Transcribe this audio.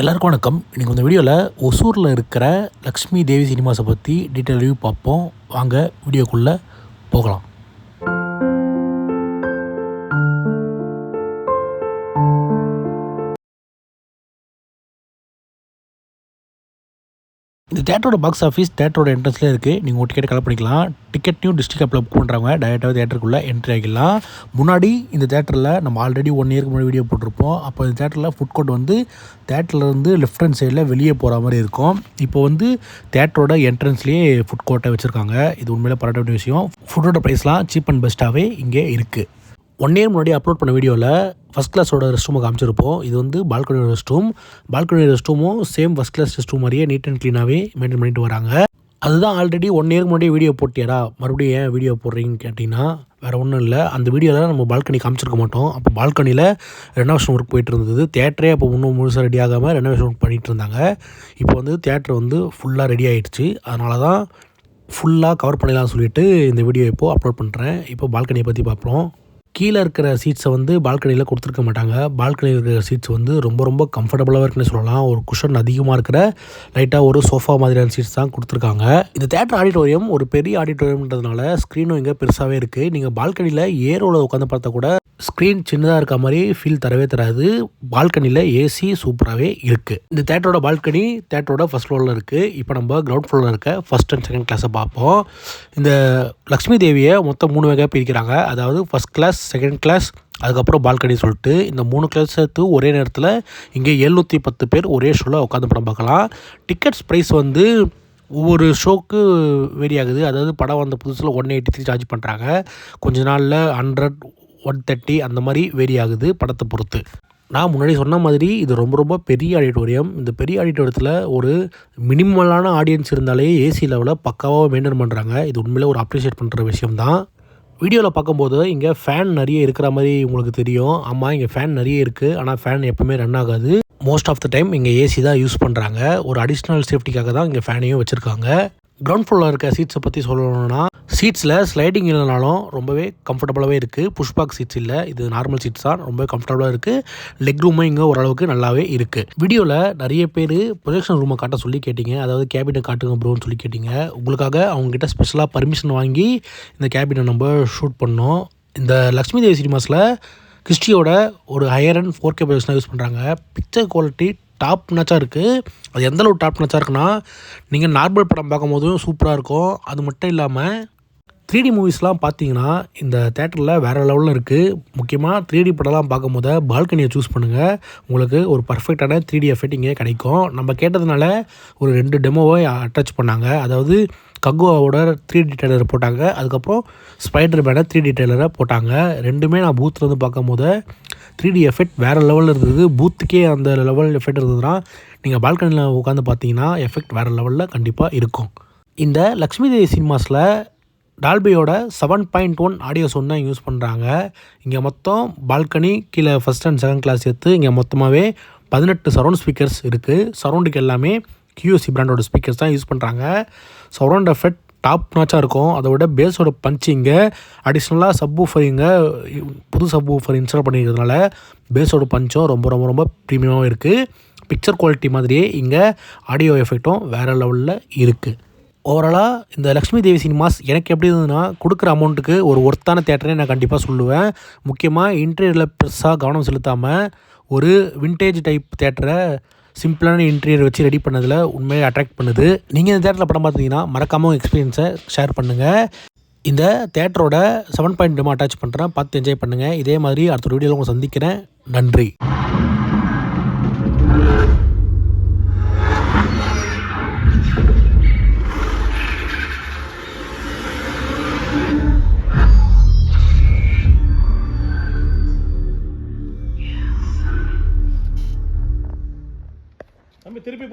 எல்லாருக்கும் வணக்கம். இன்றைக்கி இந்த வீடியோவில் ஒசூரில் இருக்கிற லக்ஷ்மி தேவி சினிமாஸை பற்றி டீட்டெயில் ரிவ்யூ பார்ப்போம். வாங்க வீடியோக்குள்ளே போகலாம். இந்த தேட்டரோட பாக்ஸ் ஆஃபீஸ் தேட்டரோட என்ட்ரன்ஸ்லேயே இருக்குது. நீங்கள் ஒரு டிக்கெட் கலெக்ட் பண்ணிக்கலாம். டிக்கெட்டையும் டிஸ்ட்ரிக்ட் ஆப்பில் புக் பண்ணுறவங்க டைரெக்டாக தேட்டருக்குள்ளே என்ட்ரி ஆகிக்கலாம். முன்னாடி இந்த தேட்டரில் நம்ம ஆல்ரெடி 1 இயருக்கு முன்னாடி வீடியோ போட்டிருப்போம். அப்போ இந்த தேட்டரில் ஃபுட் கோர்ட் வந்து தேட்டர்லேருந்து லெஃப்ட் ஹேண்ட் சைடில் வெளியே போகிற மாதிரி இருக்கும். இப்போ வந்து தேட்டரோட என்ட்ரன்ஸ்லேயே ஃபுட் கோர்ட்டை வச்சுருக்காங்க. இது உண்மையிலே பாராட்ட விஷயம். ஃபுட்டோட ப்ரைஸ்லாம் சீப் அண்ட் பெஸ்ட்டாகவே இங்கே இருக்குது. 1 இயர் முன்னாடி அப்லோட் பண்ண வீடியோவில் ஃபஸ்ட் கிளாஸோட ரெஸ்ட் ரூமை காமிச்சிருப்போம். இது வந்து பால்கனி ரெஸ்ட் ரூமும் same first class rest room மாதிரியே நீட் அண்ட் க்ளீனாகவே மெயின்டைன் பண்ணிட்டு வராங்க. அதுதான் ஆல்ரெடி 1 இயருக்கு முன்னாடி வீடியோ போட்டியாரா, மறுபடியும் ஏன் வீடியோ போடுறீங்கன்னு கேட்டிங்கன்னா வேறு ஒன்றும் இல்லை. அந்த வீடியோவில் நம்ம பால்கனி காமிச்சிருக்க மாட்டோம். அப்போ பால்கனியில் ரெனோவேஷன் ஒர்க் போயிட்டு இருந்தது. தேட்டரே அப்போ இன்னும் முழுசாக ரெடி ஆகாமல் ரெனோவேஷன் ஒர்க் பண்ணிகிட்டு இருந்தாங்க. இப்போ வந்து தேட்டர் வந்து ஃபுல்லாக ரெடி ஆகிடுச்சு. அதனால தான் ஃபுல்லாக கவர் பண்ணிடலாம்னு சொல்லிட்டு இந்த வீடியோ இப்போது அப்லோட் பண்ணுறேன். இப்போ பால்கனியை பற்றி பார்ப்போம். கீழே இருக்கிற சீட்ஸை வந்து பால்கனியில் கொடுத்துருக்க மாட்டாங்க. பால்கனியில் இருக்கிற சீட்ஸ் வந்து ரொம்ப கம்ஃபர்டபுளாக இருக்குன்னு சொல்லலாம். ஒரு குஷன் அதிகமாக இருக்கிற லைட்டாக ஒரு சோஃபா மாதிரியான சீட்ஸ் தான் கொடுத்துருக்காங்க. இந்த தேட்டர் ஆடிட்டோரியம் ஒரு பெரிய ஆடிட்டோரியம்ன்றதுனால ஸ்க்ரீனும் இங்கே பெருசாகவே இருக்குது. நீங்கள் பால்கனியில் ஏரோவில் உட்காந்து பார்த்தா கூட ஸ்க்ரீன் சின்னதாக இருக்க மாதிரி ஃபீல் தரவே தராது. பால்கனியில் ஏசி சூப்பராகவே இருக்குது. இந்த தேட்டரோட பால்கனி தேட்டரோட ஃபஸ்ட் ஃப்ளோரில் இருக்குது. இப்போ நம்ம கிரவுண்ட் ஃப்ளோரில் இருக்க ஃபஸ்ட் அண்ட் செகண்ட் கிளாஸை பார்ப்போம். இந்த லக்ஷ்மி தேவியை மொத்தம் 3 வகையாக பிரிக்கிறாங்க. அதாவது ஃபஸ்ட் கிளாஸ், செகண்ட் கிளாஸ், அதுக்கப்புறம் பால்கனி சொல்லிட்டு இந்த 3 கிளாஸ் சேர்த்து ஒரே நேரத்தில் இங்கே 710 பேர் ஒரே ஷோவில் உட்காந்து படம் பார்க்கலாம். டிக்கெட்ஸ் ப்ரைஸ் வந்து ஒவ்வொரு ஷோக்கு வேரி ஆகுது. அதாவது படம் வந்த புதுசில் 183 சார்ஜ் பண்ணுறாங்க. கொஞ்ச நாளில் 100, 130 அந்த மாதிரி வேரி ஆகுது படத்தை பொறுத்து. நான் முன்னாடி சொன்ன மாதிரி இது ரொம்ப பெரிய ஆடிட்டோரியம். இந்த பெரிய ஆடிட்டோரியத்தில் ஒரு மினிமலான ஆடியன்ஸ் இருந்தாலே ஏசி லெவலில் பக்காவாக மெயின்டைன் பண்ணுறாங்க. இது உண்மையிலே ஒரு அப்ரிஷியேட் பண்ணுற விஷயம் தான். வீடியோவில் பார்க்கும்போது இங்கே ஃபேன் நிறைய இருக்கிற மாதிரி உங்களுக்கு தெரியும். ஆமாம், இங்கே ஃபேன் நிறைய இருக்குது. ஆனால் ஃபேன் எப்போவுமே ரன் ஆகாது. மோஸ்ட் ஆஃப் த டைம் இங்கே ஏசி தான் யூஸ் பண்ணுறாங்க. ஒரு அடிஷ்னல் சேஃப்டிக்காக தான் இங்கே ஃபேனையும் வச்சுருக்காங்க. கிரவுண்ட் ஃப்ளோரில் இருக்க சீட்ஸை பற்றி சொல்லணும்னா சீட்ஸில் ஸ்லைடிங் இல்லைனாலும் ரொம்பவே கம்ஃபர்டபுளாகவே இருக்குது. புஷ்பாக் சீட்ஸ் இல்லை, இது நார்மல் சீட்ஸ் தான். ரொம்பவே கம்ஃபர்டபுளாக இருக்குது. லெக் ரூமும் இங்கே ஓரளவுக்கு நல்லாவே இருக்குது. வீடியோவில் நிறைய பேர் ப்ரொஜெக்ஷன் ரூமை காட்ட சொல்லி கேட்டிங்க. அதாவது கேபினை காட்டுங்க ப்ரோன்னு சொல்லி கேட்டிங்க. உங்களுக்காக அவங்ககிட்ட ஸ்பெஷலாக பர்மிஷன் வாங்கி இந்த கேபினை நம்ம ஷூட் பண்ணோம். இந்த லக்ஷ்மி தேவி சினிமாஸில் கிறிஸ்டியோட ஒரு ஹையர் அண்ட் 4K ப்ரொஜெக்ஷனாக யூஸ் பண்ணுறாங்க. பிக்சர் குவாலிட்டி டாப் நாச்சாக இருக்குது. அது எந்தளவு டாப் நாச்சாக இருக்குன்னா நீங்கள் நார்மல் படம் பார்க்கும் போதும் சூப்பராக இருக்கும். அது மட்டும் இல்லாமல் 3D மூவிஸ்லாம் பார்த்தீங்கன்னா இந்த தேட்டரில் வேறு லெவலில் இருக்குது. முக்கியமாக 3D படம்லாம் பார்க்கும் போது பால்கனியை சூஸ் பண்ணுங்கள். உங்களுக்கு ஒரு பர்ஃபெக்டான 3D எஃபெக்ட் இங்கே கிடைக்கும். நம்ம கேட்டதுனால ஒரு 2 டெமோவை அட்டாச் பண்ணாங்க. அதாவது கங்குவாவோட 3D ட்ரெய்லரை போட்டாங்க. அதுக்கப்புறம் ஸ்பைடர் மேனை 3D ட்ரெய்லரை போட்டாங்க. ரெண்டுமே நான் பூத்தில் வந்து பார்க்கும் போது 3D எஃபெக்ட் வேறு லெவலில் இருந்தது. பூத்துக்கே அந்த லெவல் எஃபெக்ட் இருந்ததுன்னா நீங்கள் பால்கனியில் உட்காந்து பார்த்தீங்கன்னா எஃபெக்ட் வேறு லெவலில் கண்டிப்பாக இருக்கும். இந்த லக்ஷ்மி தேவி சினிமாஸில் டால்பியோட 7.1 ஆடியோ சவுண்ட் தான் யூஸ் பண்ணுறாங்க. இங்கே மொத்தம் பால்கனி கீழே ஃபஸ்ட் அண்ட் செகண்ட் கிளாஸ் சேர்த்து இங்கே மொத்தமாகவே 18 சரௌண்ட் ஸ்பீக்கர்ஸ் இருக்குது. சரௌண்டுக்கு எல்லாமே QSC பிராண்டோட ஸ்பீக்கர்ஸ் தான் யூஸ் பண்ணுறாங்க. சரௌண்ட் எஃபெக்ட் டாப் நாச்சாக இருக்கும். அதை விட பேஸோட பஞ்ச் இங்கே அடிஷ்னலாக சப்வூஃபர் இங்கே புது சப்வூஃபர் இன்ஸ்டால் பண்ணிக்கிறதுனால பேஸோட பஞ்சும் ரொம்ப ப்ரீமியமாகவும் இருக்குது. பிக்சர் குவாலிட்டி மாதிரியே இங்கே ஆடியோ எஃபெக்டும் வேறு லெவலில் இருக்குது. ஓவராலாக இந்த லக்ஷ்மி தேவி சினிமாஸ் எனக்கு எப்படி இருந்ததுன்னா கொடுக்குற அமௌண்ட்டுக்கு ஒரு ஒர்த்தான தேட்டரே நான் கண்டிப்பாக சொல்லுவேன். முக்கியமாக இன்டீரியரில் பெருசாக கவனம் செலுத்தாமல் ஒரு விண்டேஜ் டைப் தேட்டரை சிம்பிளான இன்டீரியர் வச்சு ரெடி பண்ணதில் உண்மையை அட்ராக்ட் பண்ணுது. நீங்கள் இந்த தேட்டரில் படம் பார்த்தீங்கன்னா மறக்காமல் எக்ஸ்பீரியன்ஸை ஷேர் பண்ணுங்கள். இந்த தேட்டரோட 7.1 டெமோ அட்டாச் பண்ணுறேன், பார்த்து என்ஜாய் பண்ணுங்கள். இதே மாதிரி அடுத்த வீடியோவில் உங்களை சந்திக்கிறேன். நன்றி. திருப்பி